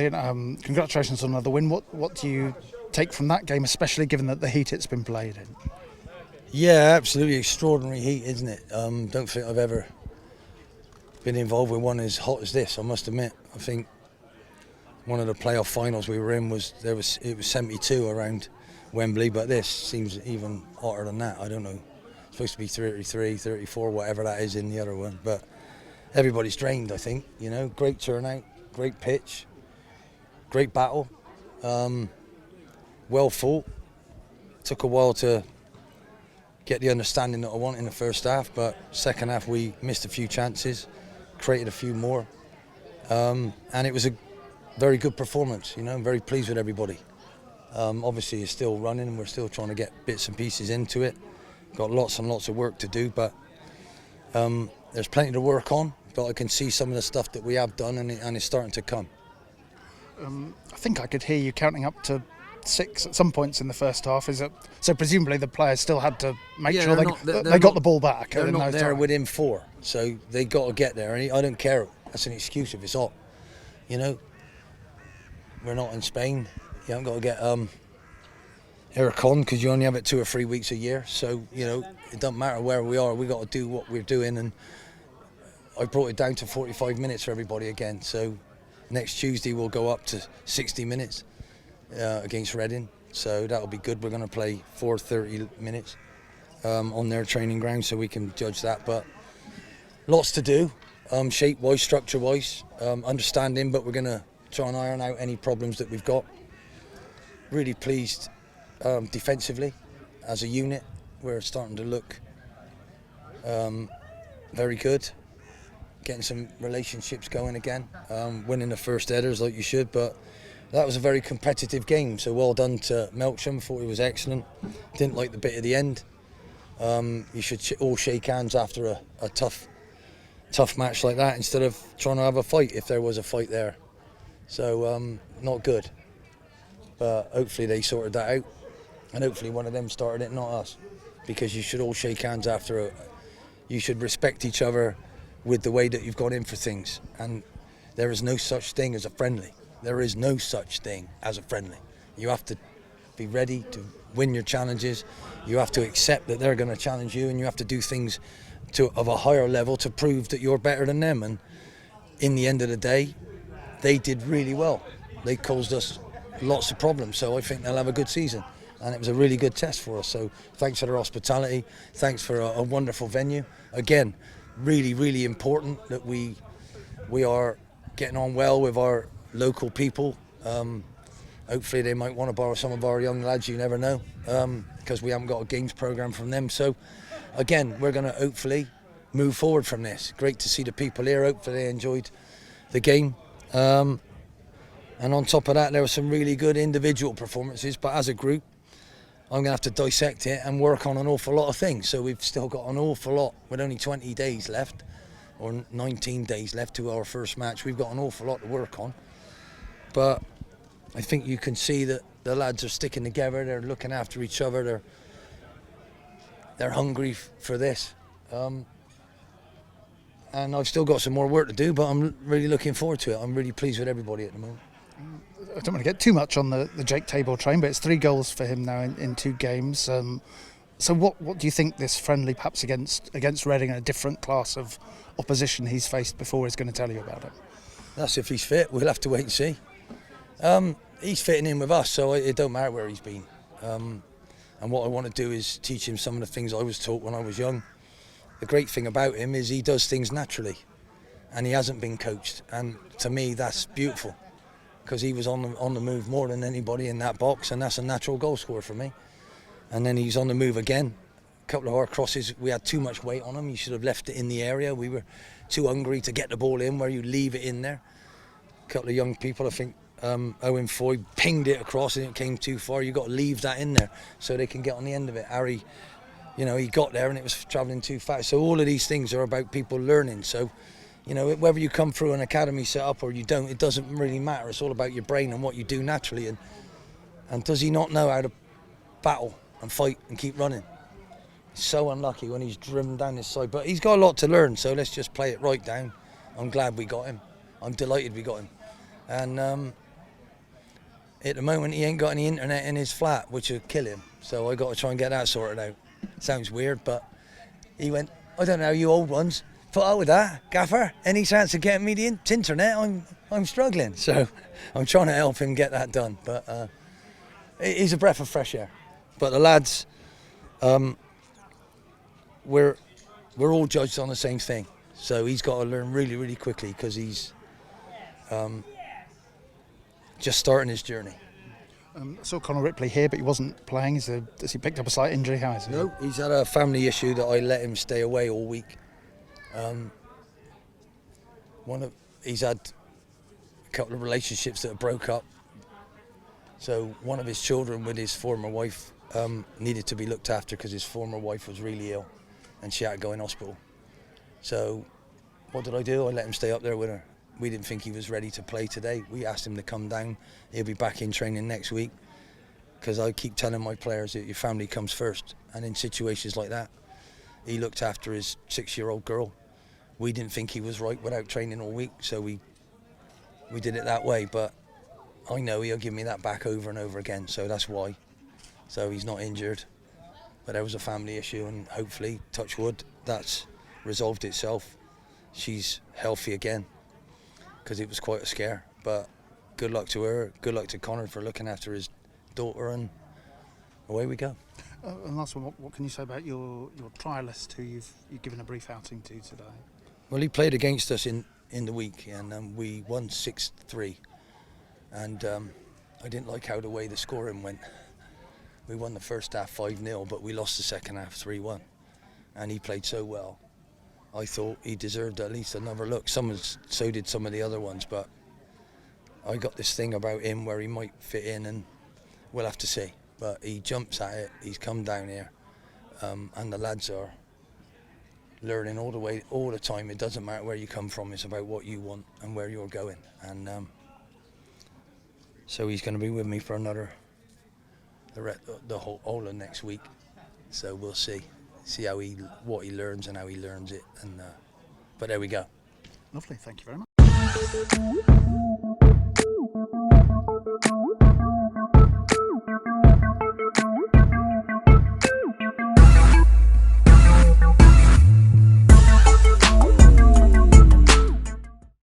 brilliant. Congratulations on another win. What do you take from that game, especially given that the heat it's been played in? Yeah, absolutely extraordinary heat, isn't it? Don't think I've ever been involved with one as hot as this, I must admit. I think one of the playoff finals we were in it was 72 around Wembley, but this seems even hotter than that. I don't know. It's supposed to be 33, 34, whatever that is in the other one, but everybody's drained, I think. You know, great turnout, great pitch, great battle, well fought. Took a while to get the understanding that I want in the first half, but second half we missed a few chances, created a few more, and it was a very good performance. You know, I'm very pleased with everybody. Obviously it's still running and we're still trying to get bits and pieces into it. Got lots and lots of work to do, but there's plenty to work on, but I can see some of the stuff that we have done and it's starting to come. I think I could hear you counting up to 6 at some points in the first half. Is it so? Presumably the players still had to make sure they got the ball back. They're not there within 4, so they got to get there. And I don't care. That's an excuse if it's hot. You know, we're not in Spain. You haven't got to get aircon because you only have it 2 or 3 weeks a year. So you know, it doesn't matter where we are. We got to do what we're doing. And I brought it down to 45 minutes for everybody again. So next Tuesday we'll go up to 60 minutes. Against Reading, so that'll be good. We're going to play 30 minutes on their training ground, so we can judge that. But lots to do, shape-wise, structure-wise, understanding. But we're going to try and iron out any problems that we've got. Really pleased defensively, as a unit, we're starting to look very good. Getting some relationships going again, winning the first headers like you should, but. That was a very competitive game, so well done to Melksham. Thought it was excellent. Didn't like the bit at the end. You should all shake hands after a tough match like that instead of trying to have a fight if there was a fight there. So not good. But hopefully they sorted that out, and hopefully one of them started it, not us, because you should all shake hands after. You should respect each other with the way that you've gone in for things, and there is no such thing as a friendly. There is no such thing as a friendly. You have to be ready to win your challenges. You have to accept that they're going to challenge you, and you have to do things of a higher level to prove that you're better than them. And in the end of the day, they did really well. They caused us lots of problems, so I think they'll have a good season. And it was a really good test for us. So thanks for their hospitality. Thanks for a wonderful venue. Again, really, really important that we are getting on well with our local people. Hopefully they might want to borrow some of our young lads, you never know, because we haven't got a games programme from them. So again, we're going to hopefully move forward from this. Great to see the people here. Hopefully they enjoyed the game. And on top of that, there were some really good individual performances, but as a group, I'm going to have to dissect it and work on an awful lot of things. So we've still got an awful lot, with only 20 days left, or 19 days left to our first match. We've got an awful lot to work on. But I think you can see that the lads are sticking together. They're looking after each other. They're hungry for this. And I've still got some more work to do, but I'm really looking forward to it. I'm really pleased with everybody at the moment. I don't want to get too much on the Jake Table train, but it's 3 goals for him now in 2 games. So what do you think this friendly, perhaps against Reading, and a different class of opposition he's faced before, is going to tell you about it? That's if he's fit. We'll have to wait and see. He's fitting in with us, so it don't matter where he's been. And what I want to do is teach him some of the things I was taught when I was young. The great thing about him is he does things naturally, and he hasn't been coached. And to me, that's beautiful, because he was on the move more than anybody in that box, and that's a natural goal scorer for me. And then he's on the move again. A couple of our crosses, we had too much weight on him. He should have left it in the area. We were too hungry to get the ball in where you leave it in there. A couple of young people, I think, Owen Foy pinged it across and it came too far. You've got to leave that in there so they can get on the end of it. Harry, you know, he got there and it was travelling too fast. So all of these things are about people learning. So, you know, whether you come through an academy setup or you don't, it doesn't really matter. It's all about your brain and what you do naturally. And does he not know how to battle and fight and keep running? He's so unlucky when he's driven down this side. But he's got a lot to learn, so let's just play it right down. I'm glad we got him. I'm delighted we got him. And At the moment, he ain't got any internet in his flat, which will kill him. So I got to try and get that sorted out. Sounds weird, but he went, I don't know, you old ones, put up with that, Gaffer. Any chance of getting me the internet? I'm struggling. So I'm trying to help him get that done. But he's a breath of fresh air. But the lads, we're all judged on the same thing. So he's got to learn really, really quickly because he's just starting his journey. I saw Conor Ripley here, but he wasn't playing. Has he picked up a slight injury? How is he? No, he's had a family issue that I let him stay away all week. He's had a couple of relationships that have broke up. So one of his children with his former wife needed to be looked after because his former wife was really ill and she had to go in hospital. So what did I do? I let him stay up there with her. We didn't think he was ready to play today. We asked him to come down. He'll be back in training next week because I keep telling my players that your family comes first. And in situations like that, he looked after his 6-year-old girl. We didn't think he was right without training all week, so we did it that way. But I know he'll give me that back over and over again, so that's why. So he's not injured, but there was a family issue, and hopefully, touch wood, that's resolved itself. She's healthy again, because it was quite a scare. But good luck to her, good luck to Conor for looking after his daughter, and away we go. And last one, what can you say about your trialist who you've given a brief outing to today? Well, he played against us in the week, and we won 6-3. And I didn't like how the way the scoring went. We won the first half 5-0, but we lost the second half 3-1. And he played so well. I thought he deserved at least another look. So did some of the other ones, but I got this thing about him where he might fit in, and we'll have to see. But he jumps at it, he's come down here, and the lads are learning all the time. It doesn't matter where you come from, it's about what you want and where you're going. And so he's going to be with me for the whole of next week. So we'll see what he learns and how he learns it. And but there we go. Lovely, thank you very much.